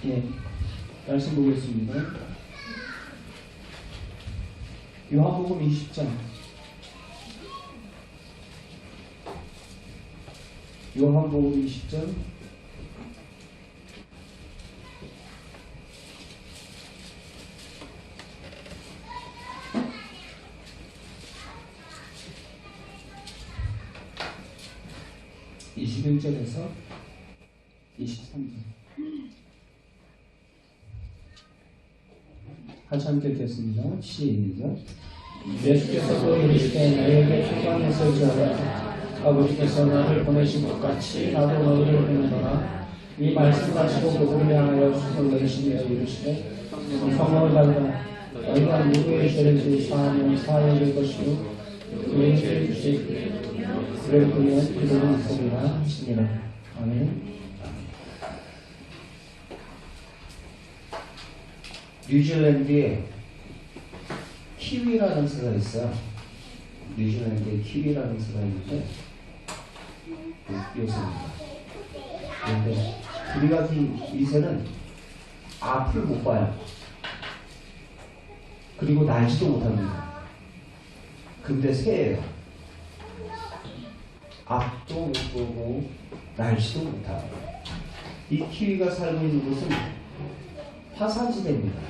예, 말씀 보겠습니다. 요한복음 20장. 요한복음 20장. (21절에서) 23절. 같이 함께 읽겠습니다. 시작. 예수께서도 이르시되 너희에게 평강에서 줄 알라. 아버지께서 나를 보내신 것 같이 나도 너희를 보내노라. 이 말씀 가지고 그들을 향하여 수을 내리시며 이르시되 성령을 받으라. 너희가 누구의 죄를 사하면 사하여질 것이요 그의 죄를 주시되 그를 보면 그들은 있으리라 하시니라. 아멘. 뉴질랜드에 키위라는 새가 있어요. 뉴질랜드에 키위라는 새가 있는데 요새입니다. 그런데 우리가 이 새는 앞을 못 봐요. 그리고 날지도 못합니다. 근데 새예요. 앞도 못 보고 날지도 못하고. 이 키위가 살고 있는 곳은 화산지대입니다.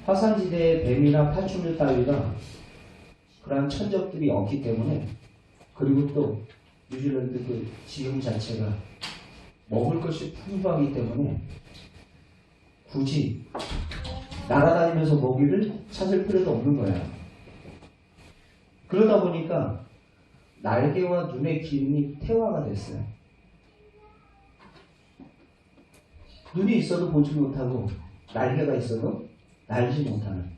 화산지대에 뱀이나 파충류 따위가 그러한 천적들이 없기 때문에, 그리고 또 뉴질랜드 그 지형 자체가 먹을 것이 풍부하기 때문에 굳이 날아다니면서 먹이를 찾을 필요도 없는 거예요. 그러다 보니까 날개와 눈의 기능이 태화가 됐어요. 눈이 있어도 보지 못하고 날개가 있어도 날지 못하는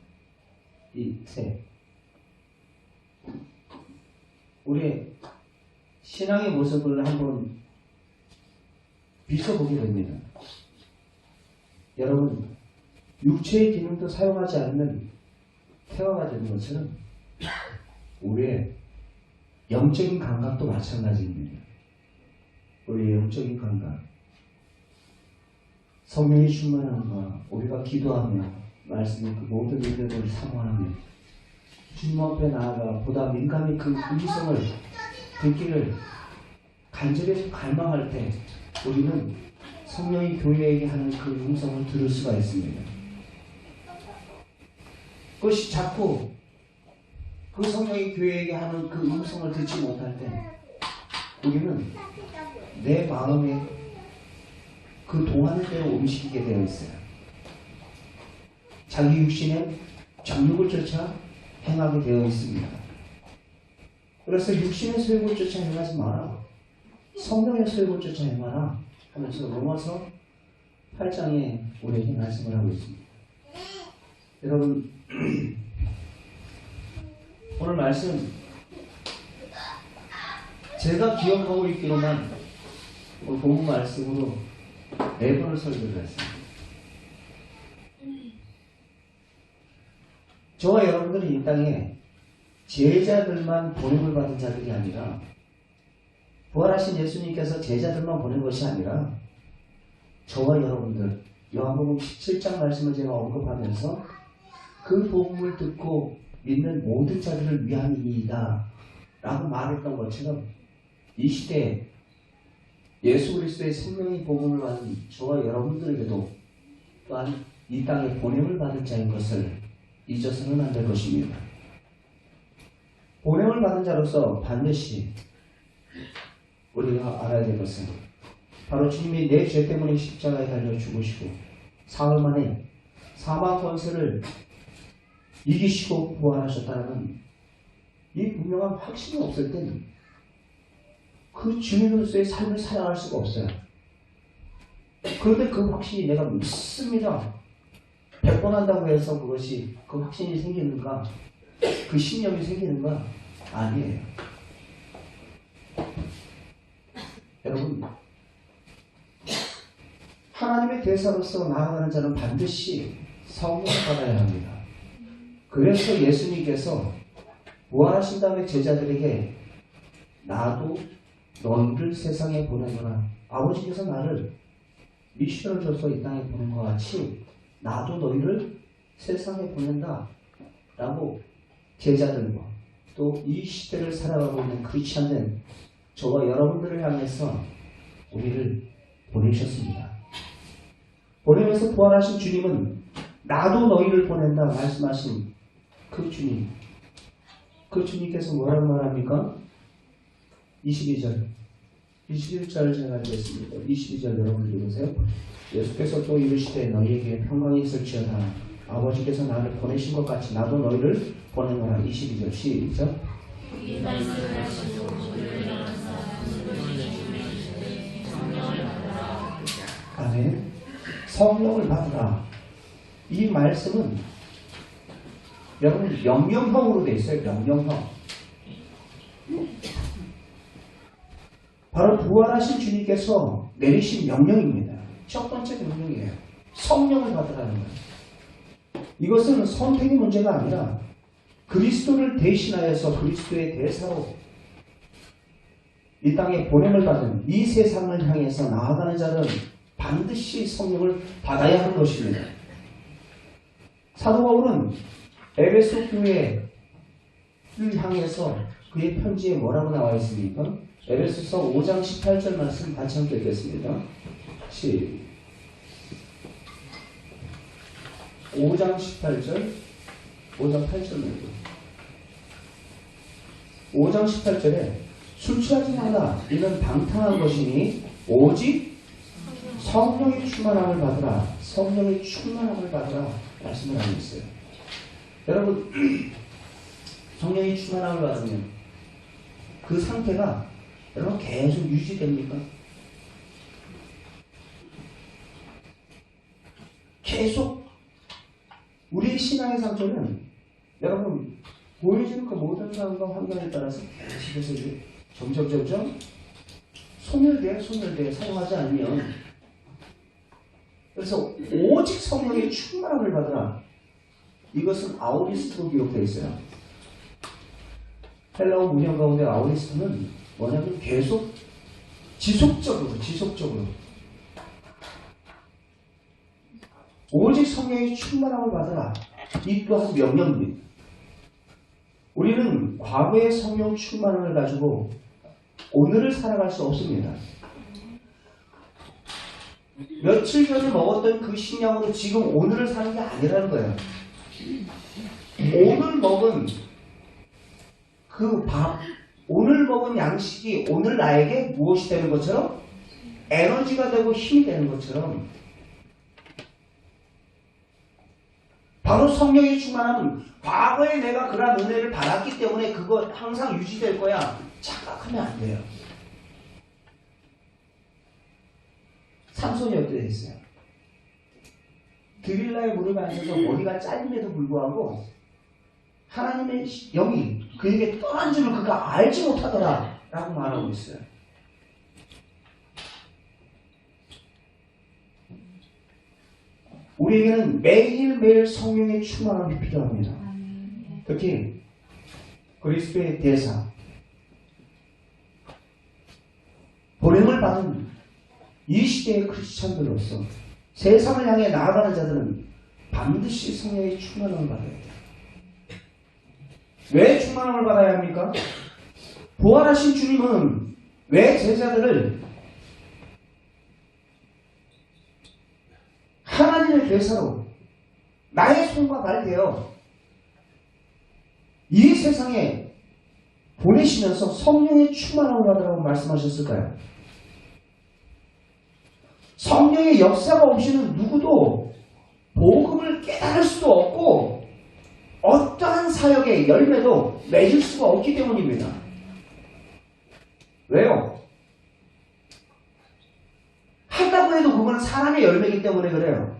이 새. 우리의 신앙의 모습을 한번 비춰보게 됩니다. 여러분, 육체의 기능도 사용하지 않는 태화가 되는 것처럼 우리의 영적인 감각도 마찬가지입니다. 우리의 영적인 감각, 성령의 충만함과 우리가 기도하며 말씀의 그 모든 은혜를 사모하며 주님 앞에 나아가 보다 민감히 그 음성을 듣기를 간절히 갈망할 때 우리는 성령이 교회에게 하는 그 음성을 들을 수가 있습니다. 그것이 자꾸 그 성령이 교회에게 하는 그 음성을 듣지 못할 때 우리는 내 마음에 그 동하는 대로 움직이게 되어 있어요. 자기 육신의 정욕을 쫓아 행하게 되어 있습니다. 그래서 육신의 소욕을 쫓아 행하지 마라. 성령의 소욕을 쫓아 행하라 하면서 로마서 8장에 우리에게 말씀을 하고 있습니다. 여러분, 오늘 말씀 제가 기억하고 있기로만 오늘 본문 말씀으로 4번을 설교를 했습니다. 저와 여러분들이 이 땅에 제자들만 보냄을 받은 자들이 아니라, 부활하신 예수님께서 제자들만 보낸 것이 아니라 저와 여러분들, 요한복음 17장 말씀을 제가 언급하면서 그 복음을 듣고 믿는 모든 자들을 위함이니이다 라고 말했던 것처럼 이 시대에 예수 그리스도의 생명의 복음을 받은 저와 여러분들에게도 또한 이 땅에 보냄을 받은 자인 것을 잊어서는 안 될 것입니다. 보냄을 받은 자로서 반드시 우리가 알아야 될 것은 바로 주님이 내 죄 때문에 십자가에 달려 죽으시고 사흘 만에 사망 권세를 이기시고 부활하셨다는 이 분명한 확신이 없을 때는 그 주님으로서의 삶을 살아갈 수가 없어요. 그런데 그 확신이 내가 믿습니다 100번 한다고 해서 그것이 그 확신이 생기는가, 그 신념이 생기는가? 아니에요. 여러분, 하나님의 대사로서 나아가는 자는 반드시 성령을 받아야 합니다. 그래서 예수님께서 부활하신 다음에 제자들에게 나도 너희를 세상에 보내노라. 아버지께서 나를 미션을 줘서 이 땅에 보낸 것 같이 나도 너희를 세상에 보낸다 라고 제자들과 또 이 시대를 살아가고 있는 크리스찬된 저와 여러분들을 향해서 우리를 보내셨습니다. 보내면서 부활하신 주님은 나도 너희를 보낸다 말씀하신 그 주님, 그 주님께서 뭐라고 말합니까? 22절 21절 제가 드렸습니다. 22절 여러분 읽으세요. 예수께서 또 이르시되 너희에게 평강이 있을지어다. 아버지께서 나를 보내신 것 같이 나도 너희를 보내노라. 22절 시작. 이 말씀을 하시고 아멘. 성령을 받으라. 이 말씀은 여러분 명령형으로 되어 있어요. 명령형. 바로 부활하신 주님께서 내리신 명령입니다. 첫 번째 명령이에요. 성령을 받으라는 거예요. 이것은 선택의 문제가 아니라 그리스도를 대신하여서 그리스도의 대사로 이 땅에 보냄을 받은 이 세상을 향해서 나아가는 자는 반드시 성령을 받아야 하는 것입니다. 사도 바울은 에베소 교회를 향해서 그의 편지에 뭐라고 나와 있습니까? 에베소서 5장 18절 말씀 같이 함께 읽겠습니다. 5장 18절 5장 8절 말씀 5장 18절에 술 취하지 마라. 이는 방탕한 것이니 오직 성령의 충만함을 받으라. 성령의 충만함을 받으라. 말씀을 하고 있어요. 여러분 성령의 충만함을 받으면 그 상태가 여러분 계속 유지됩니까? 계속 우리의 신앙의 상태는 여러분 보여지는 그 모든 상황과 환경에 따라서 계속해서 이제 점점 소멸돼 사용하지 않으면 그래서 오직 성령의 충만함을 받으라. 이것은 아우리스트로 기록되어 있어요. 헬라어 문형 가운데 아우리스트는 뭐냐면 계속 지속적으로 오직 성령의 충만함을 받으라. 이 또한 명령입니다. 우리는 과거의 성령 충만함을 가지고 오늘을 살아갈 수 없습니다. 며칠 전에 먹었던 그 식량으로 지금 오늘을 사는 게 아니라는 거예요. 오늘 먹은 그 밥, 오늘 먹은 양식이 오늘 나에게 무엇이 되는 것처럼 에너지가 되고 힘이 되는 것처럼 바로 성령의 충만함은 과거에 내가 그러한 은혜를 받았기 때문에 그거 항상 유지될 거야 착각하면 안 돼요. 삼손이 어떻게 됐어요? 드릴라의 무릎에 앉아서 머리가 짧음에도 불구하고 하나님의 영이 그에게 떠난 줄을 그가 알지 못하더라 라고 말하고 있어요. 우리에게는 매일매일 성령의 충만함이 필요합니다. 특히 그리스도의 대사 보냄을 받은 이 시대의 크리스찬들로서 세상을 향해 나아가는 자들은 반드시 성령의 충만함을 받아야 돼요. 왜 충만함을 받아야 합니까? 부활하신 주님은 왜 제자들을 하나님의 대사로 나의 손과 발 되어 이 세상에 보내시면서 성령의 충만함을 받으라고 말씀하셨을까요? 성령의 역사가 없이는 누구도 복음을 깨달을 수도 없고 어떠한 사역의 열매도 맺을 수가 없기 때문입니다. 왜요? 한다고 해도 그건 사람의 열매이기 때문에 그래요.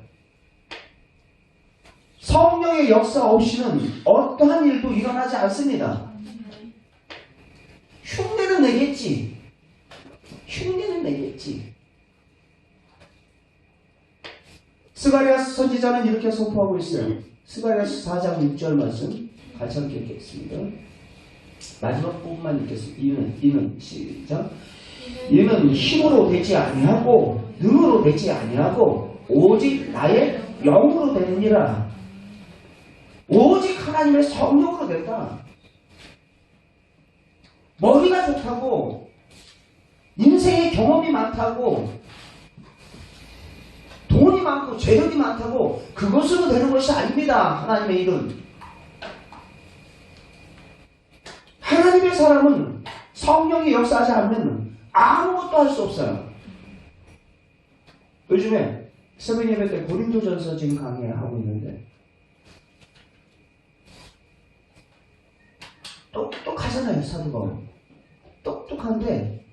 성령의 역사 없이는 어떠한 일도 일어나지 않습니다. 흉내는 내겠지. 스가랴서 선지자는 이렇게 선포하고 있어요. 스가랴서 4장 6절 말씀 같이 함께 읽겠습니다. 마지막 부분만 읽겠습니다. 이는 시작. 이는 힘으로 되지 아니하고 능으로 되지 아니하고 오직 나의 영으로 되느니라. 오직 하나님의 성령으로 된다. 머리가 좋다고 인생의 경험이 많다고 돈이 많고 재력이 많다고 그것으로 되는 것이 아닙니다. 하나님의 일은. 하나님의 사람은 성령이 역사하지 않으면 아무것도 할 수 없어요. 요즘에 새벽 예배 때 고린도전서 지금 강의하고 있는데 똑똑하잖아요. 사도 바울. 똑똑한데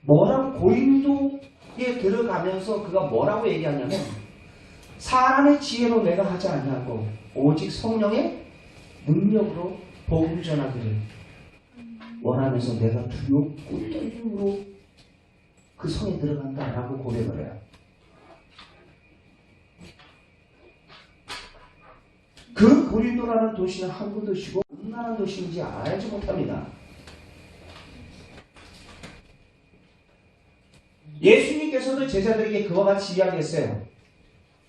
뭐라고 고린도에 들어가면서 그가 뭐라고 얘기하냐면 사람의 지혜로 내가 하지 않냐고 오직 성령의 능력으로 복음 전하기를 원하면서 내가 두렵고 떨림으로 그 성에 들어간다라고 고백을 해요. 그 고린도라는 도시는 한국 도시고 얼마나 도시인지 알지 못합니다. 예수님께서도 제자들에게 그와 같이 이야기했어요.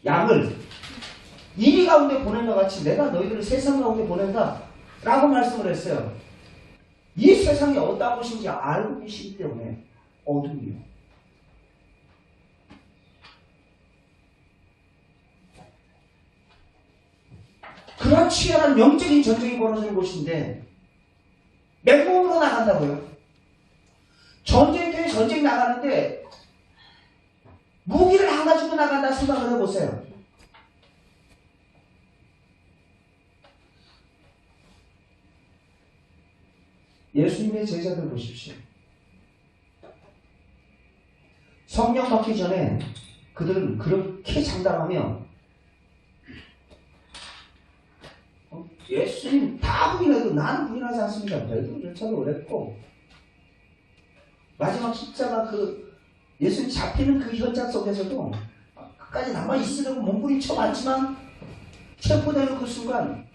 양을 이리 가운데 보낸 것 같이 내가 너희들을 세상 가운데 보낸다 라고 말씀을 했어요. 이 세상이 어떤 곳인지 알고 계시기 때문에 어둠이요. 그런 치열한 영적인 전쟁이 벌어지는 곳인데 맨몸으로 나간다고요. 전쟁터에 전쟁 나가는데 무기를 안 가지고 나간다 생각을 해보세요. 예수님의 제자들 보십시오. 성령 받기 전에 그들은 그렇게 장담하며 예수님 다 부인해도 나는 부인하지 않습니다. 베드로 절차도 그랬고 마지막 십자가 그 예수님 잡히는 그 현장 속에서도 끝까지 남아있으려고 몸부림쳐봤지만 체포되는 그 순간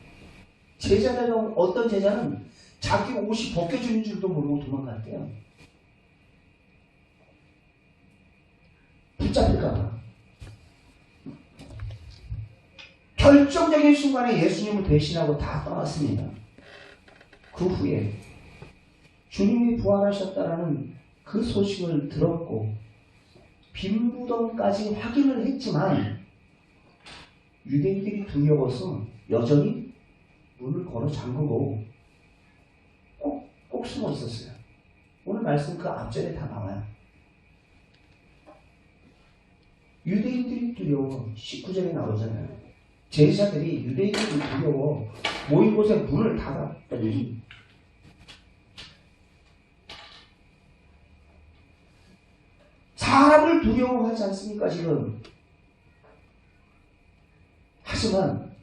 제자들 중 어떤 제자는 자기 옷이 벗겨지는 줄도 모르고 도망갔대요. 붙잡힐까봐. 결정적인 순간에 예수님을 대신하고 다 떠났습니다. 그 후에 주님이 부활하셨다라는 그 소식을 들었고 빈 무덤까지 확인을 했지만 유대인들이 두려워서 여전히 문을 걸어 잠그고 꼭 숨어 있었어요. 오늘 말씀 그 앞절에 다 나와요. 유대인들이 두려워 19절에 나오잖아요. 제자들이 유대인들이 두려워 모인 곳에 문을 닫았더니 사람을 두려워하지 않습니까 지금? 하지만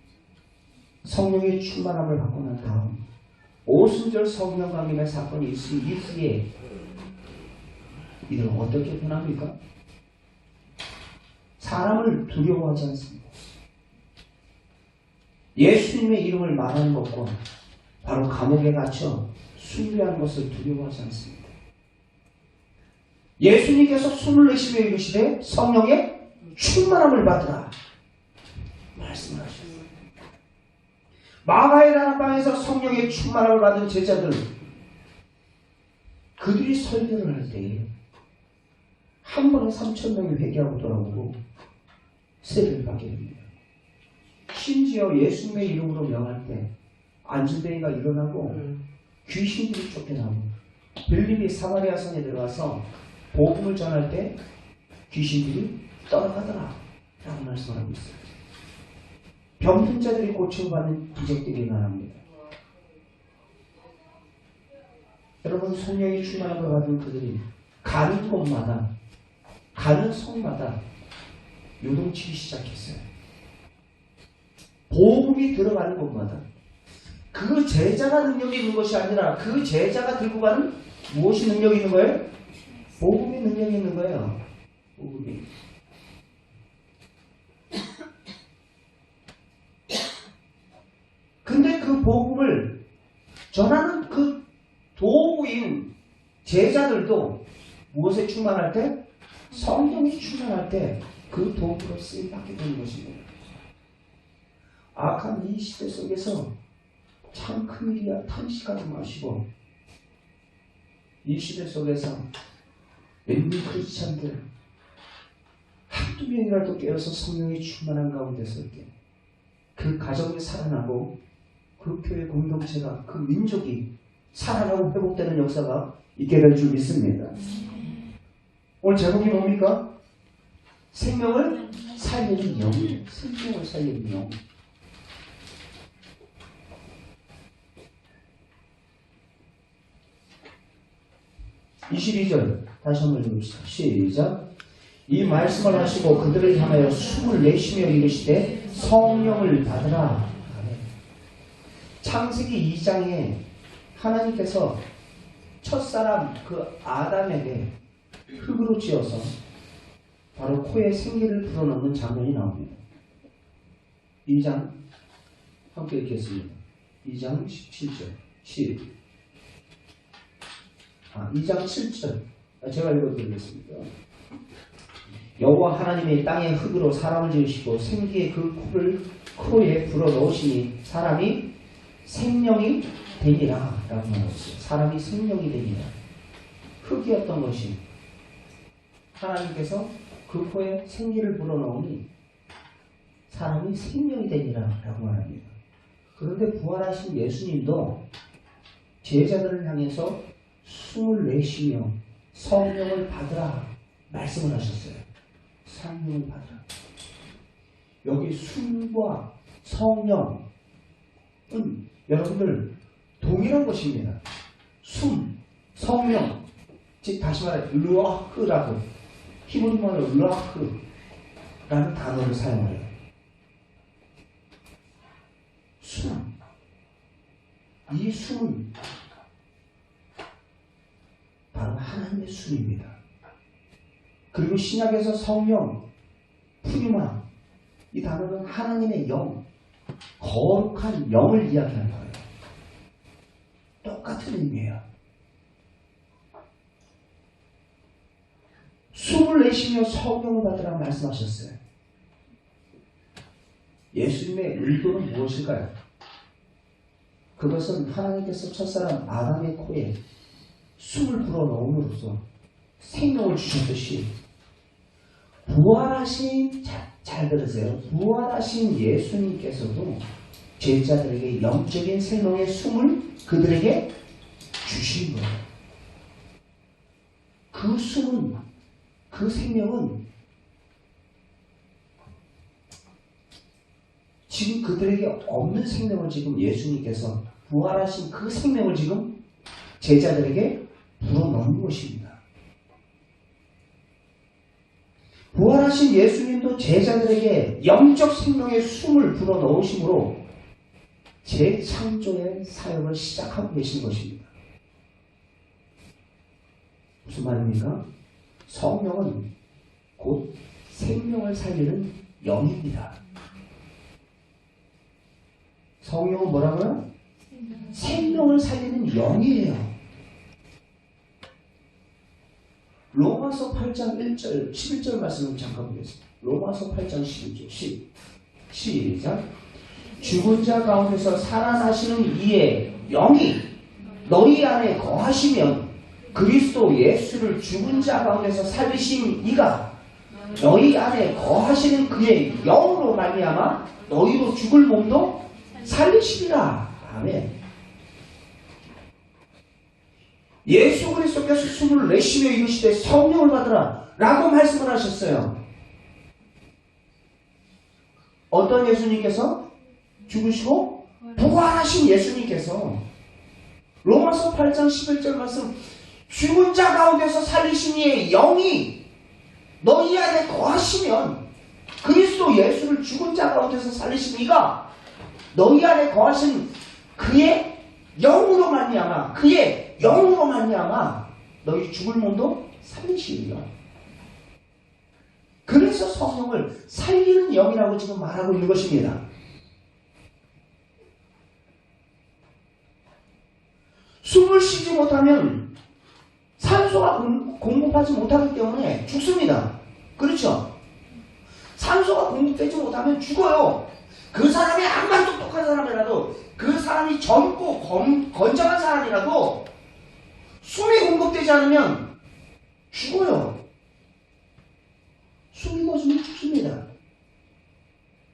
성령의 충만함을 받고 난 다음 오순절 성령 강림의 사건이 있을 이후에 이들은 어떻게 변합니까? 사람을 두려워하지 않습니다. 예수님의 이름을 말하는 것과 바로 감옥에 갇혀 숭배하는 것을 두려워하지 않습니다. 예수님께서 숨을 내쉬며 이르시되 성령의 충만함을 받으라 말씀을 하셨습니다. 마가의 다락방에서 성령의 충만함을 받은 제자들 그들이 설교를 할 때 한 번에 3,000명이 회개하고 돌아오고 세례를 받게 됩니다. 심지어 예수님의 이름으로 명할 때 안진뱅이가 일어나고 귀신들이 쫓겨나고 빌립이 사마리아 성에 들어가서 복음을 전할 때 귀신들이 떠나가더라 라고 말씀하고 있어요. 병든 자들이 고침받는 기적들이 일어납니다. 여러분 성령의 충만함을 받은 그들이 가는 곳마다 가는 성마다 요동치기 시작했어요. 복음이 들어가는 곳마다 그 제자가 능력이 있는 것이 아니라 그 제자가 들고 가는 무엇이 능력이 있는 거예요? 복음이 능력이 있는 거예요. 복음이. 근데 그 복음을 전하는 그 도구인 제자들도 무엇에 충만할 때? 성령이 충만할 때 그 도구로 쓰임받게 되는 것입니다. 악한 이 시대 속에서 참 큰일이야 탄식하지 마시고, 이 시대 속에서 웬미 크리스찬들 한두 명이라도 깨어서 성령이 충만한 가운데 설 때 그 가정이 살아나고 그 교회 공동체가 그 민족이 살아나고 회복되는 역사가 있게 될 줄 믿습니다. 오늘 제목이 뭡니까? 생명을 살리는 영. 생명을 살리는 영. 22절 다시 한번 읽읍시다. 시작. 이 말씀을 하시고 그들을 향하여 숨을 내쉬며 이르시되 성령을 받으라. 창세기 2장에 하나님께서 첫사람 그 아담에게 흙으로 지어서 바로 코에 생기를 불어넣는 장면이 나옵니다. 2장 함께 읽겠습니다. 2장 17절 2장 7절 제가 읽어드리겠습니다. 여호와 하나님이 땅의 흙으로 사람을 지으시고 생기의 그 코에 불어넣으시니 사람이 생명이 되니라 라고 말했어요. 사람이 생명이 되니라. 흙이었던 것이 하나님께서 그 코에 생기를 불어넣으니 사람이 생명이 되니라 라고 말합니다. 그런데 부활하신 예수님도 제자들을 향해서 숨을 내쉬며 성령을 받으라 말씀을 하셨어요. 성령을 받으라. 여기 숨과 성령은 여러분들 동일한 것입니다. 숨, 성령, 즉 다시 말해 르아흐라고 히브리말로 르아흐라는 단어를 사용해요. 숨. 이 숨은 바로 하나님의 숨입니다. 그리고 신약에서 성령, 푸니마, 이 단어는 하나님의 영, 거룩한 영을 이야기하는 거예요. 똑같은 의미예요. 숨을 내쉬며 성령을 받으라 말씀하셨어요. 예수님의 의도는 무엇일까요? 그것은 하나님께서 첫사람 아담의 코에 숨을 불어넣음으로써 생명을 주셨듯이 부활하신, 잘 들으세요. 부활하신 예수님께서도 제자들에게 영적인 생명의 숨을 그들에게 주신 거예요. 그 숨은, 그 생명은 지금 그들에게 없는 생명을 지금 예수님께서 부활하신 그 생명을 지금 제자들에게 불어넣는 것입니다. 부활하신 예수님도 제자들에게 영적 생명의 숨을 불어넣으심으로 재창조의 사역을 시작하고 계신 것입니다. 무슨 말입니까? 성령은 곧 생명을 살리는 영입니다. 성령은 뭐라고요? 생명을 살리는 영이에요. 로마서 8장 1절, 11절 말씀을 잠깐 보겠습니다. 로마서 8장 11절, 시작. 죽은 자 가운데서 살아나시는 이의 영이 너희 안에 거하시면 그리스도 예수를 죽은 자 가운데서 살리신 이가 너희 안에 거하시는 그의 영으로 말미암아 너희로 죽을 몸도 살리시리라. 아멘. 예수 그리스도께서 숨을 내쉬며 이르시되 성령을 받으라 라고 말씀을 하셨어요. 어떤 예수님께서? 죽으시고 부활하신 예수님께서 로마서 8장 11절 말씀, 죽은 자 가운데서 살리신 이의 영이 너희 안에 거하시면 그리스도 예수를 죽은 자 가운데서 살리신 이가 너희 안에 거하신 그의 영으로 말미암아, 그의 영으로 말미암아 너희 죽을 몸도 살리시리라. 그래서 성령을 살리는 영이라고 지금 말하고 있는 것입니다. 숨을 쉬지 못하면 산소가 공급하지 못하기 때문에 죽습니다. 그렇죠? 산소가 공급되지 못하면 죽어요. 그 사람이 암만 똑똑한 사람이라도, 그 사람이 젊고 건장한 사람이라도 숨이 공급되지 않으면 죽어요. 숨이 멎으면 죽습니다.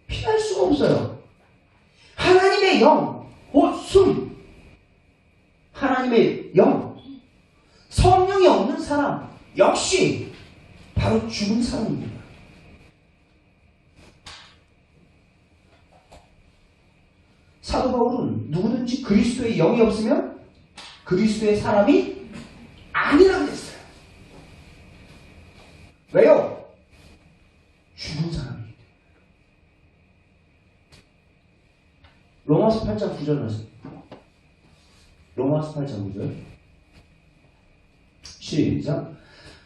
피할 수가 없어요. 하나님의 영, 곧 숨, 하나님의 영, 성령이 없는 사람 역시 바로 죽은 사람입니다. 사도 바울은 누구든지 그리스도의 영이 없으면 그리스도의 사람이 아니라고 했어요. 왜요? 죽은 사람이기 때문에. 로마서 8장 9절 말씀. 로마서 8장 9절. 시작.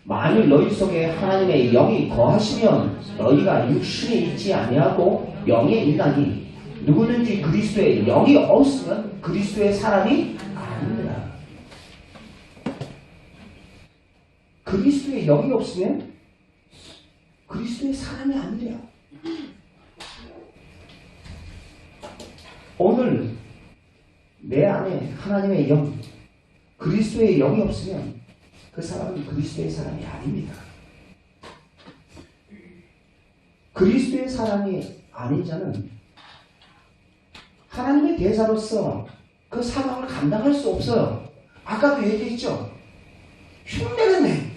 만일 너희 속에 하나님의 영이 거하시면 너희가 육신에 있지 아니하고 영에 있나니 누구든지 그리스도의 영이 없으면 그리스도의 사람이 아닙니다. 그리스도의 영이 없으면 그리스도의 사람이 아니래요. 오늘 내 안에 하나님의 영, 그리스도의 영이 없으면 그 사람은 그리스도의 사람이 아닙니다. 그리스도의 사람이 아닌 자는 하나님의 대사로서 그 사명을 감당할 수 없어요. 아까도 얘기했죠. 흉내는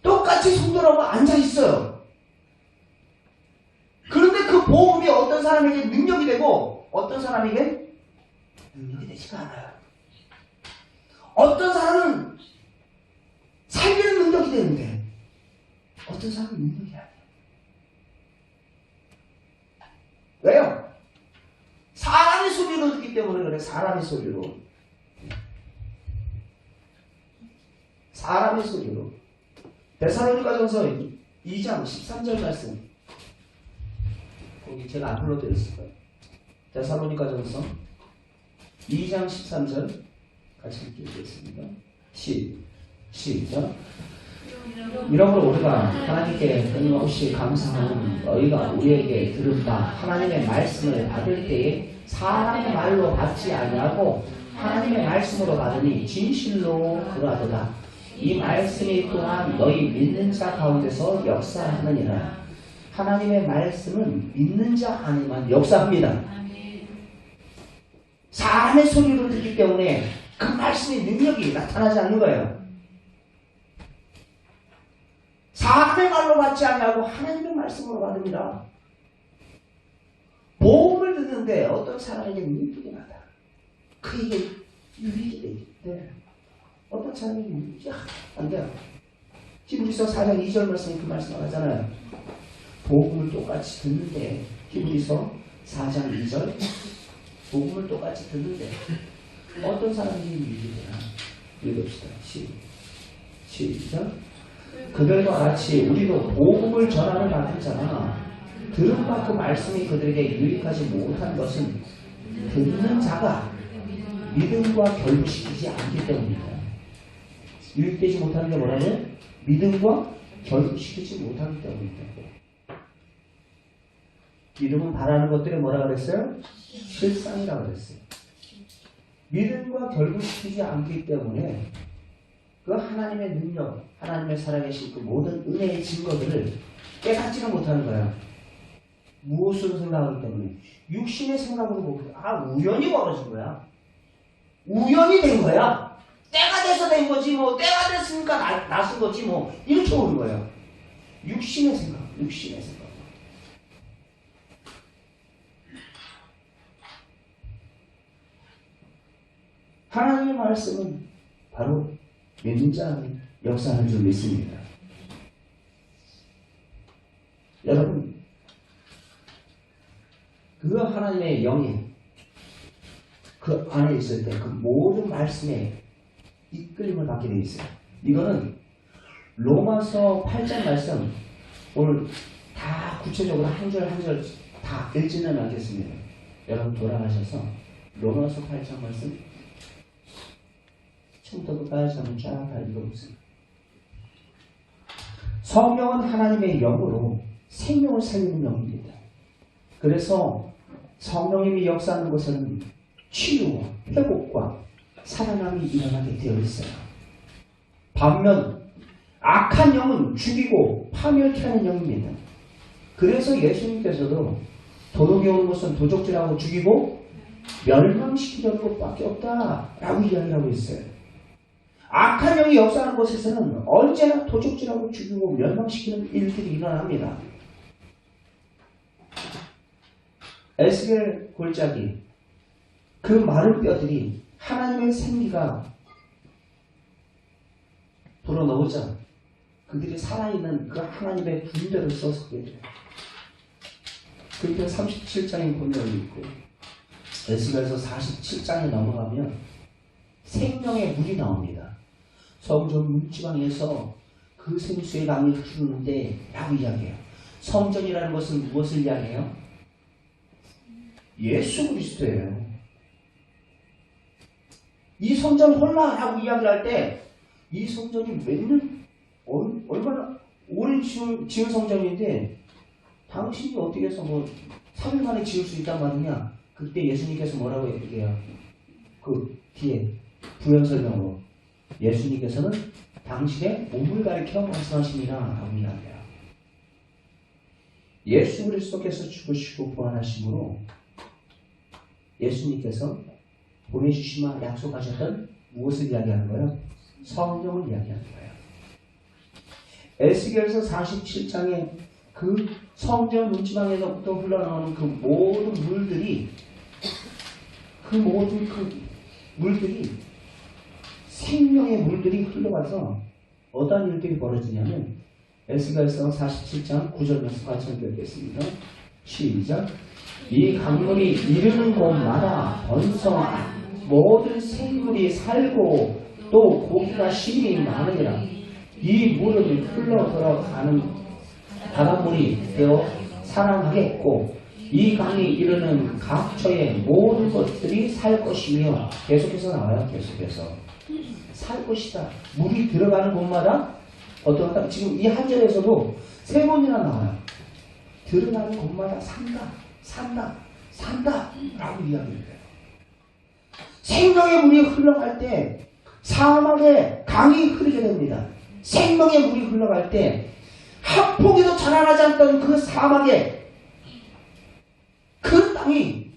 똑같이 성도라고 앉아있어요. 그런데 그 복음이 어떤 사람에게 능력이 되고 어떤 사람에게 능력이 되지가 않아요. 어떤 사람은 살리는 능력이 되는데 어떤 사람은 능력이 아니에요. 왜요? 사람의 소리로 듣기 때문에 그래. 사람의 소리로. 사람의 소리로. 데살로니가전서 2장 13절 말씀. 거기 제가 안 불러드렸을 거예요. 데살로니가전서 2장 13절 같이 읽겠습니다. 시작. 이러므로 우리가 하나님께 끊임없이 감사하는 너희가 우리에게 들은 바 하나님의 말씀을 받을 때에 사람의 말로 받지 아니하고 하나님의 말씀으로 받으니 진실로 그러하도다. 이 말씀이 또한 너희 믿는 자 가운데서 역사하느니라. 하나님의 말씀은 믿는 자 안에만 역사합니다. 사람의 소리로 듣기 때문에 그 말씀의 능력이 나타나지 않는 거예요. 사람의 말로 받지 않냐고 하나님의 말씀으로 받습니다. 복음을 듣는데 어떤 사람에게는 이쁘게 나다. 그에게 유익이 되기. 어떤 사람에게 유익이 안 돼요. 히브리서 4장 2절 말씀에 그 말씀을 하잖아요. 복음을 똑같이 듣는데, 히브리서 4장 2절 복음을 똑같이 듣는데 어떤 사람에게 유익이 되나 읽읍시다. 시작. 그들과 같이 우리도 복음을 전하는 받은 자나 들은 바 그 말씀이 그들에게 유익하지 못한 것은 듣는 자가 믿음과 결부시키지 않기 때문입니다. 유익되지 못하는 게 뭐라고요? 믿음과 결부시키지 못하기 때문입니다. 믿음은 바라는 것들이 뭐라 그랬어요? 실상이라고 그랬어요. 믿음과 결부시키지 않기 때문에 그 하나님의 능력, 하나님의 살아계신 그 모든 은혜의 증거들을 깨닫지는 못하는 거야. 무엇으로 생각하기 때문에? 육신의 생각으로 보고, 우연히 벌어진 거야. 우연히 된 거야. 때가 돼서 된 거지, 뭐, 때가 됐으니까 나선 거지, 뭐, 이렇게 오는 거예요. 육신의 생각, 육신의 생각. 하나님의 말씀은 바로 믿는 자는 역사하는 줄 믿습니다. 여러분, 그 하나님의 영이 그 안에 있을 때 그 모든 말씀에 이끌림을 받게 되어 있어요. 이거는 로마서 8장 말씀 오늘 다 구체적으로 한 절 한 절 다 읽지는 않겠습니다. 여러분 돌아가셔서 로마서 8장 말씀 처음부터 끝까지 한번 쫙 다 읽어보세요. 성령은 하나님의 영으로 생명을 살리는 영입니다. 그래서 성령님이 역사하는 것은 치유와 회복과 살아남이 일어나게 되어 있어요. 반면 악한 영은 죽이고 파멸케 하는 영입니다. 그래서 예수님께서도 도둑이 오는 것은 도적질하고 죽이고 멸망시키려는 것밖에 없다라고 이야기하고 있어요. 악한 영이 역사하는 곳에서는 언제나 도적질하고 죽이고 멸망시키는 일들이 일어납니다. 에스겔 골짜기, 그 마른 뼈들이 하나님의 생기가 불어넣으자 그들이 살아있는 그 하나님의 분별을 써서게 돼요. 그러니까 37장에 보면 있고 에스겔서 47장에 넘어가면 생명의 물이 나옵니다. 성전 문지방에서 그 생수의 강이 흐르는데 라고 이야기해요. 성전이라는 것은 무엇을 이야기해요? 예수 그리스도예요. 이 성전 홀라라고 이야기를 할 때 이 성전이 얼마나 오래 지은 성전인데 당신이 어떻게 해서 3일 만에 지을 수 있단 말이냐? 그때 예수님께서 뭐라고 얘기해요? 그 뒤에 부연 설명으로 예수님께서는 당신의 몸을 가리켜 말씀하십니다 라고 이야기해요. 예수 그리스도께서 죽으시고 부활하심으로 예수님께서 보내주시마 약속하셨던 무엇을 이야기하는 거예요? 성령을 이야기하는 거예요. 에스겔서 47장에 그 성전 문지방에서부터 흘러나오는 그 모든 물들이 생명의 물들이 흘러가서 어떤 일들이 벌어지냐면 에스겔서 47장 9절 말씀 같이 읽겠습니다. 시작. 이 강물이 이르는 곳마다 번성한 모든 생물이 살고 또 고기가 심히 많으니라. 이 물은 흘러 들어가는 바닷물이 되어 살아나겠고 이 강이 이르는 각처의 모든 것들이 살 것이며 계속해서 나와요. 계속해서 살 것이다. 물이 들어가는 곳마다 어떠하다. 지금 이 한 절에서도 3번이나 나와요. 들어가는 곳마다 산다 라고 이야기해요. 생명의 물이 흘러갈 때 사막에 강이 흐르게 됩니다. 생명의 물이 흘러갈 때 한 포기도 자라나지 않던 그 사막에 그 땅이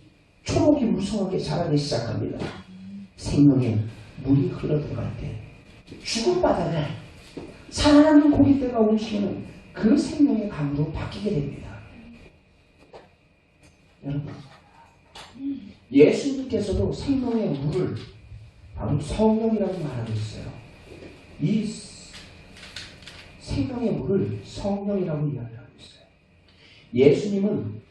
초목이 무성하게 자라기 시작합니다. 생명의 물이 흘러들어갈 때 죽은 바다가 살아나는 고깃대가 움직이는 그 생명의 강으로 바뀌게 됩니다. 여러분, 예수님께서도 생명의 물을 바로 성령이라고 말하고 있어요. 이 생명의 물을 성령이라고 이야기하고 있어요. 예수님은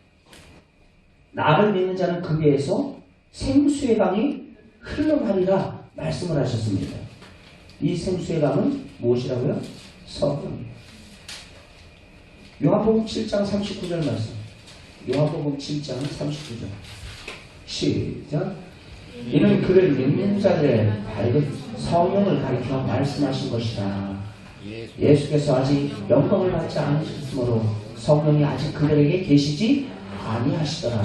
나를 믿는 자는 그 배에서 생수의 강이 흘러가리라 말씀을 하셨습니다. 이 생수의 강은 무엇이라고요? 성령이에요. 요한복음 7장 39절 말씀. 요한복음 7장 39절. 시작. 이는 그를 믿는 자들의 밝은 성령을 가리켜 말씀하신 것이다. 예수께서 아직 영광을 받지 않으셨으므로 성령이 아직 그들에게 계시지 아니하시더라.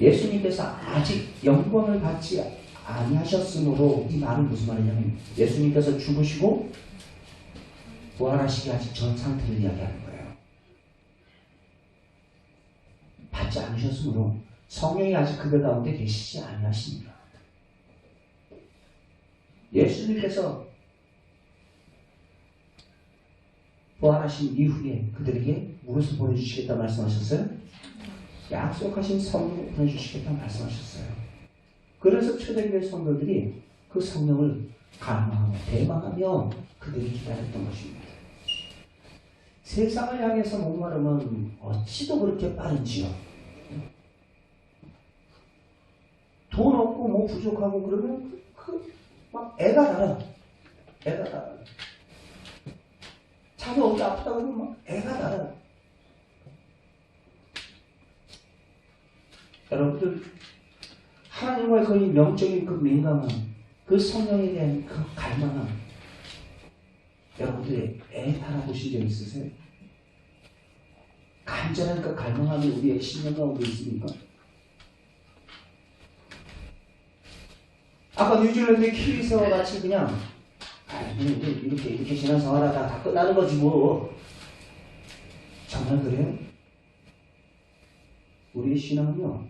예수님께서 아직 영광을 받지 아니하셨으므로 이 말은 무슨 말이냐면 예수님께서 죽으시고 부활하시기 아직 전 상태를 이야기하는 거예요. 받지 않으셨으므로 성령이 아직 그들 가운데 계시지 아니하십니다. 예수님께서 부활하신 이후에 그들에게 무엇을 보내주시겠다 말씀하셨어요? 약속하신 성령을 보내주시겠다 말씀하셨어요. 그래서 초대교회 성도들이 그 성령을 갈망하며 대망하며 그들이 기다렸던 것입니다. 세상을 향해서 목마르면 어찌도 그렇게 빠른지요. 돈 없고 부족하고 그러면 막 애가 달아. 자기 어디 아프다 그러면 막 애가 달아. 여러분들 하나님과의 거의 영적인 그 민감함, 그 성령에 대한 그 갈망함, 여러분들이 애 달아보신 적 있으세요? 간절한 그 갈망함이 우리의 신령 가운데 있습니까? 아까 뉴질랜드 키위새와 같이 그냥 이렇게 신앙생활하다 다 끝나는 거지 뭐. 정말 그래요? 우리의 신앙은요,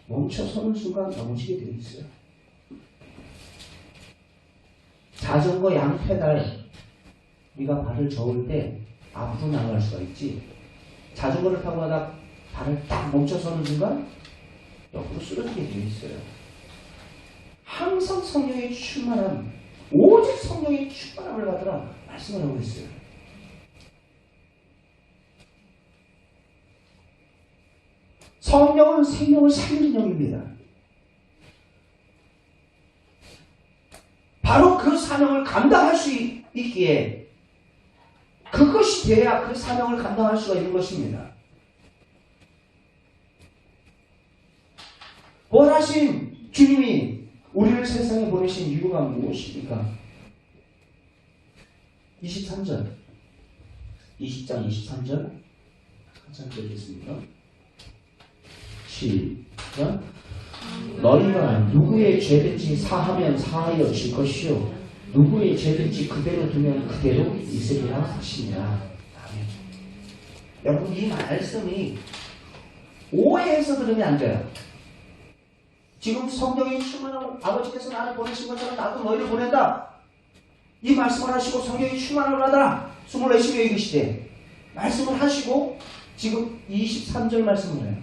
멈춰서는 순간 넘어지게 되어 있어요. 자전거 양페달, 우리가 발을 저을 때 앞으로 나갈 수가 있지. 자전거를 타고 가다 발을 딱 멈춰서는 순간 옆으로 쓰러지게 되어 있어요. 항상 성령의 충만함, 오직 성령의 충만함을 받으라 말씀을 하고 있어요. 성령은 생명을 살리는 영입니다. 바로 그 사명을 감당할 수 있기에 그것이 돼야 그 사명을 감당할 수가 있는 것입니다. 원하신 주님이 우리를 세상에 보내신 이유가 무엇입니까? 23절 20장 23절 같이 읽겠습니다. 시작. 너희가 누구의 죄든지 사하면 사하여 질 것이요 누구의 죄든지 그대로 두면 그대로 있으리라 하시니라. 아멘. 여러분, 이 말씀이 오해해서 들으면 안 돼요. 지금 성령의 충만함을 아버지께서 나를 보내신 것처럼 나도 너희를 보낸다. 이 말씀을 하시고 성령의 충만함을 받아라. 24시에 이르시되 말씀을 하시고 지금 23절 말씀을 해요.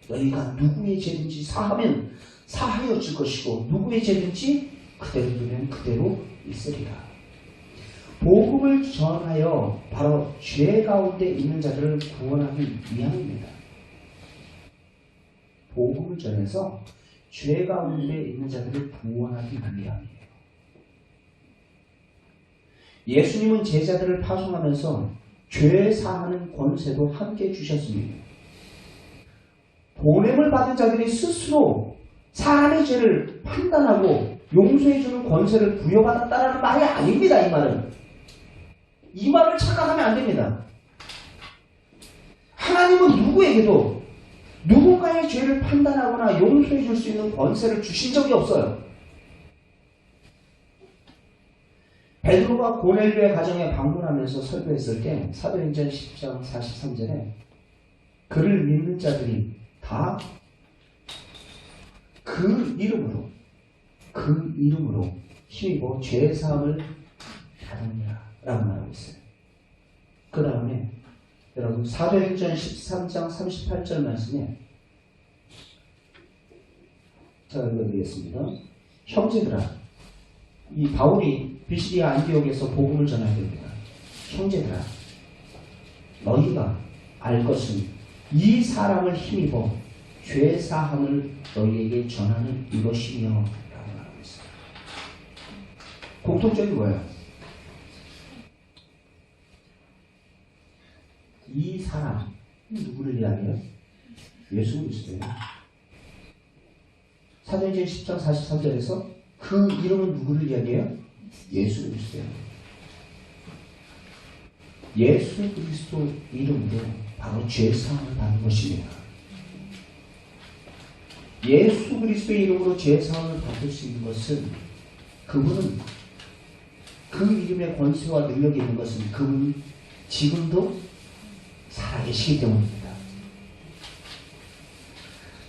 너희가 누구의 죄든지 사하면 사하여 줄 것이고 누구의 죄든지 그대로 두면 그대로 있으리라. 복음을 전하여 바로 죄 가운데 있는 자들을 구원하기 위함입니다. 복음을 전해서 죄 가운데 있는 자들을 구원하기 위함이에요. 예수님은 제자들을 파송하면서 죄 사하는 권세도 함께 주셨습니다. 보냄을 받은 자들이 스스로 사람의 죄를 판단하고 용서해주는 권세를 부여받았다는 말이 아닙니다. 이 말은. 이 말을 착각하면 안 됩니다. 하나님은 누구에게도 누군가의 죄를 판단하거나 용서해줄 수 있는 권세를 주신 적이 없어요. 베드로가 고넬료의 가정에 방문하면서 설교했을 때 사도행전 10장 43절에 그를 믿는 자들이 다 그 이름으로 힘입어 죄사함을 받으니라 라고 말하고 있어요. 그 다음에 여러분 사도행전 13장 38절 말씀에 제가 읽어드리겠습니다. 형제들아, 이 바울이 비시디아 안디옥에서 복음을 전하게 됩니다. 형제들아, 너희가 알 것은 이 사람을 힘입어 죄사함을 너희에게 전하는 이것이며 라고 말하고 있어요. 공통점이 뭐예요? 이 사람 누구를 이야기해요? 예수 그리스도예요. 사도행전 10장 43절에서 그 이름은 누구를 이야기해요? 예수 그리스도예요. 예수 그리스도 이름으로 바로 죄사함을 받는 것입니다. 예수 그리스도의 이름으로 죄사함을 받을 수 있는 것은 그분은 그 이름의 권세와 능력이 있는 것은 그분이 지금도 살아계시기 때문입니다.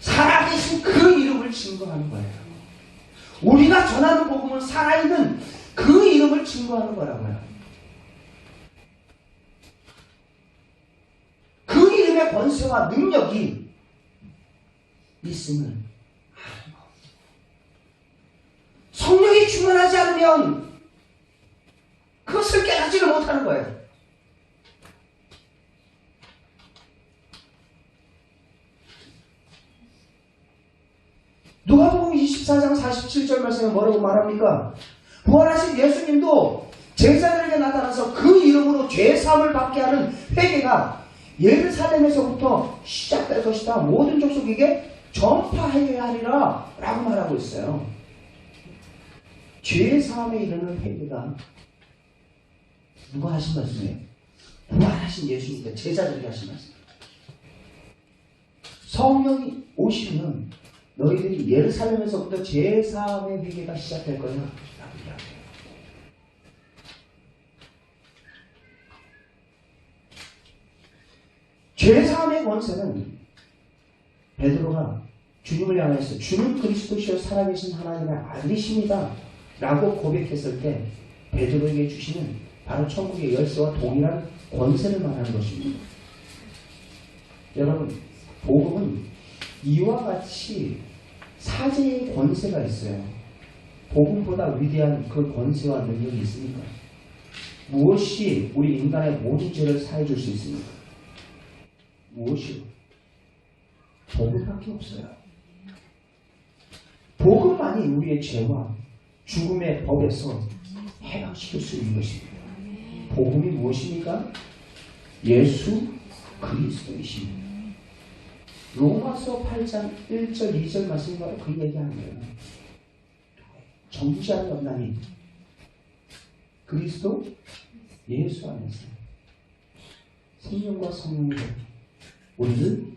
살아계신 그 이름을 증거하는 거예요. 우리가 전하는 복음은 살아있는 그 이름을 증거하는 거라고요. 그 이름의 권세와 능력이 있음을 아는 것. 성령이 충만하지 않으면 그것을 깨닫지를 못하는 거예요. 누가복음 24장 47절 말씀에 뭐라고 말합니까? 부활하신 예수님도 제자들에게 나타나서 그 이름으로 죄사함을 받게 하는 회개가 예루살렘에서부터 시작될 것이다. 모든 족속에게 전파해야 하리라 라고 말하고 있어요. 죄 사함에 이르는 회개가 누가 하신 말씀이에요? 부활하신 예수님께 제자들에게 하신 말씀. 성령이 오시면 너희들이 예루살렘에서부터 죄 사함의 회개가 시작될 거야. 라고 이야기해요. 죄 사함의 권세는 베드로가 주님을 향해서 주는 그리스도시요 살아계신 하나님의 아들이십니다 라고 고백했을 때 베드로에게 주시는 바로 천국의 열쇠와 동일한 권세를 말하는 것입니다. 여러분, 복음은 이와 같이 사제의 권세가 있어요. 복음보다 위대한 그 권세와 능력이 있습니까? 무엇이 우리 인간의 모든 죄를 사해 줄 수 있습니까? 무엇이요? 복음밖에 없어요. 복음만이 우리의 죄와 죽음의 법에서 해방시킬 수 있는 것입니다. 복음이 무엇입니까? 예수 그리스도이십니다. 로마서 8장 1절 2절 말씀과 그 얘기하는 거예요. 정죄한 연단이 그리스도 예수 안에서 생명과 성령으로 우리를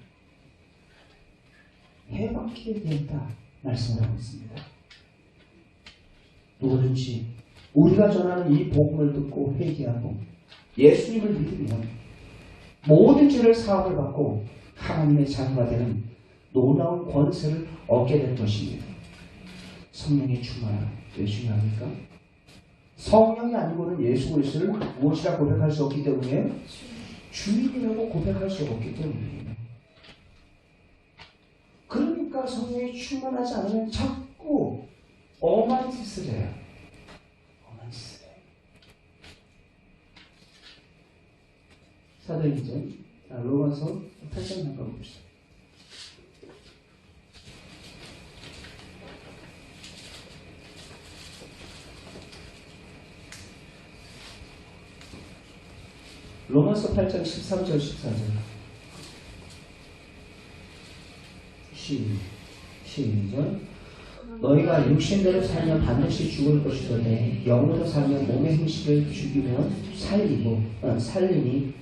해방케 되었다 말씀을 하고 있습니다. 누구든지 우리가 전하는 이 복음을 듣고 회개하고 예수님을 믿으면 모든 죄를 사함을 받고 하나님의 자녀가 되는 놀라운 권세를 얻게 되는 것입니다. 성령의 충만함 왜 중요합니까? 성령이 아니고는 예수 그리스도를 무엇이라 고백할 수 없기 때문에 주인이라고 고백할 수 없기 때문이에요. 그러니까 성령이 충만하지 않으면 자꾸 엄한 짓을 해요. 엄한 짓을 해요. 사도행전 로마서 8장 잠깐 봅시다. 로마서 8장 13절 14절 시작. 너희가 육신대로 살면 반드시 죽을 것이더니 영으로 살면 몸의 행실을 죽이면 살리니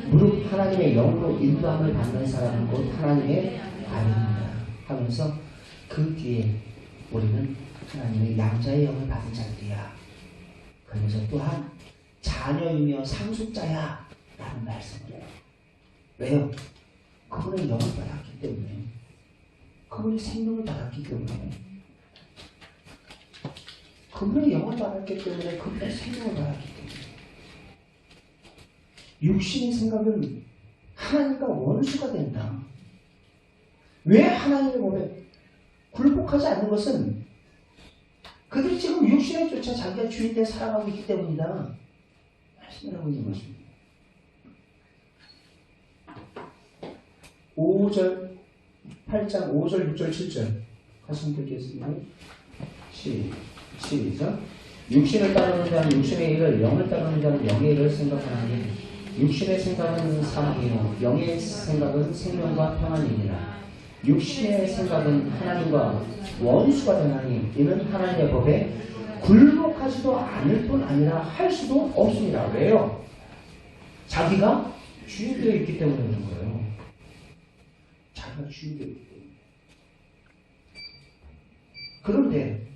무릇 하나님의 영으로 인도함을 받는 사람은 곧 하나님의 아들입니다 하면서 그 뒤에 우리는 하나님의 양자의 영을 받은 자들이야. 그러면서 또한 자녀이며 상속자야 라는 말씀을 해요. 왜요? 그분의 영을 받았기 때문에, 그분의 생명을 받았기 때문에, 그분의 영을 받았기 때문에, 그분의 생명을 받았기 때문에 육신의 생각은 하나님과 원수가 된다. 왜 하나님을 보면 굴복하지 않는 것은 그들이 지금 육신에 쫓아 자기가 주인되어 살아가고 있기 때문이다 말씀을 하고 있는 것입니다. 5절 8장 5절 6절 7절 같이 함께 읽겠습니다. 시작. 육신을 따르는 자는 육신의 일을, 영을 따르는 자는 영의 일을 생각하나니 육신의 생각은 사망이요 영의 생각은 생명과 평안이니라. 육신의 생각은 하나님과 원수가 되나니 이는 하나님의 법에 굴복하지도 않을 뿐 아니라 할 수도 없습니다. 왜요? 자기가 주인되어 있기 때문에 그런 거예요. 자기가 주인되어 있기 때문에. 그런데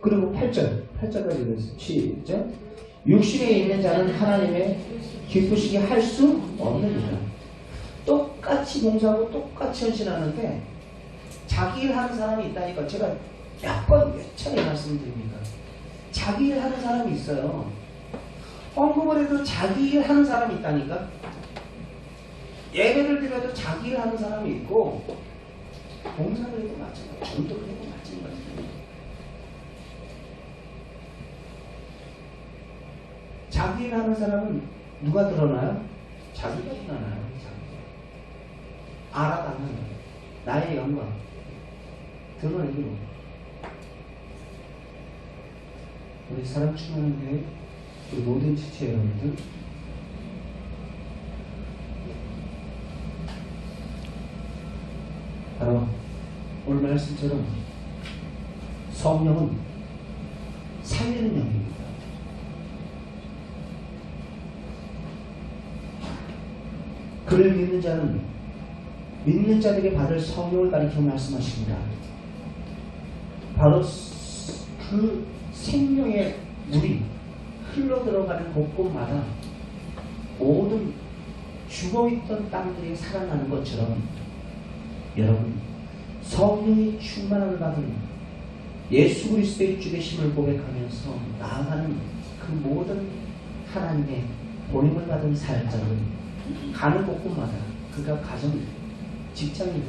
그리고 8절까지 읽었어요. 시작. 육신에 있는 자는 하나님의 기쁘시게 할 수 없느니라. 똑같이 봉사하고 똑같이 헌신하는데 자기 일 하는 사람이 있다니까. 제가 몇 차례 말씀드립니다. 자기 일 하는 사람이 있어요. 헌금을 해도 자기 일 하는 사람이 있다니까. 예배를 드려도 자기 일 하는 사람이 있고, 봉사를 해도 마찬가지예요. 전도를 해도 마찬가지예요. 자기 일 하는 사람은 누가 드러나요? 자기가 드러나요. 알아가는 나의 영광 드러내기로. 우리 사랑 충만한 교회, 우리 모든 지체 여러분들, 바로 오늘 말씀처럼 성령은 살리는 영입니다. 그를 믿는 자는 믿는 자들에게 받을 성령을 가리켜 말씀하십니다. 바로 그 생명의 물이 흘러 들어가는 곳곳마다 모든 죽어있던 땅들이 살아나는 것처럼 여러분 성령이 충만함을 받은 예수 그리스도의 주되심을 고백하면서 나아가는 그 모든 하나님의 보냄을 받은 사역자는 가는 곳곳마다 그가 가정, 직장이든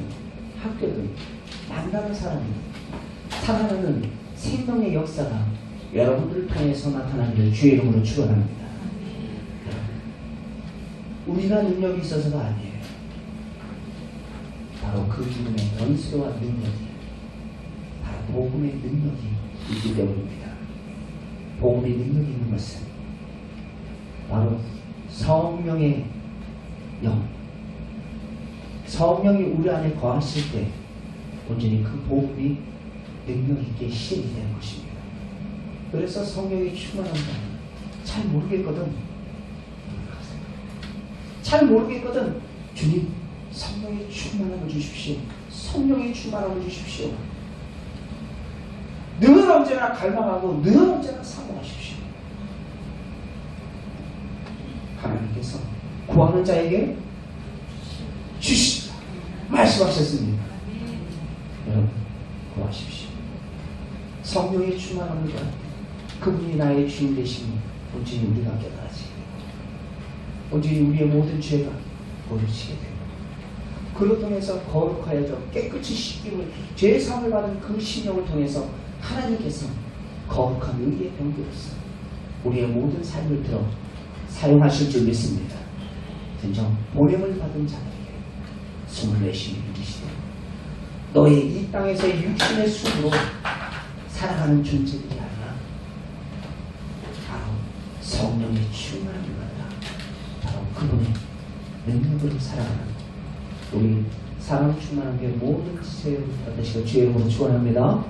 학교든 만나는 사람이든 살아나는 생명의 역사가 여러분들을 통해서 나타나기를 주의 이름으로 축원합니다. 우리가 능력이 있어서가 아니에요. 바로 그 기름의 권세와 능력이 바로 복음의 능력이 있기 때문입니다. 복음의 능력이 있는 것은 바로 성령의 영, 성령이 우리 안에 거하실 때 온전히 그 복음이 능력 있게 실현이 되는 것입니다. 그래서 성령이 충만한다. 잘 모르겠거든. 잘 모르겠거든. 주님, 성령이 충만함을 주십시오. 성령이 충만함을 주십시오. 늘 언제나 갈망하고 늘 언제나 사모하십시오. 하나님께서 구하는 자에게 주시라 말씀하셨습니다. 여러분 구하십시오. 성령의 충만함을 받을 때 그분이 나의 주인 되심을 온전히 우리가 깨달아지게 되고 온전히 우리의 모든 죄가 버려지게 되고 그를 통해서 거룩하여져 깨끗이 씻김을 죄사함을 받은 그 신령을 통해서 하나님께서 거룩한 의의 병기로서 우리의 모든 삶을 들어 사용하실 줄 믿습니다. 진정 보냄을 받은 자들에게 숨을 내쉬며 이르시되 너희 이 땅에서의 육신의 숨으로 살아가는 존재들이 아니라 바로 성령의 충만함을 받아 바로 그분의 능력으로 살아가는 우리 사랑 충만한 게 모든 지체를 받으시고 주의 이름으로 축원합니다.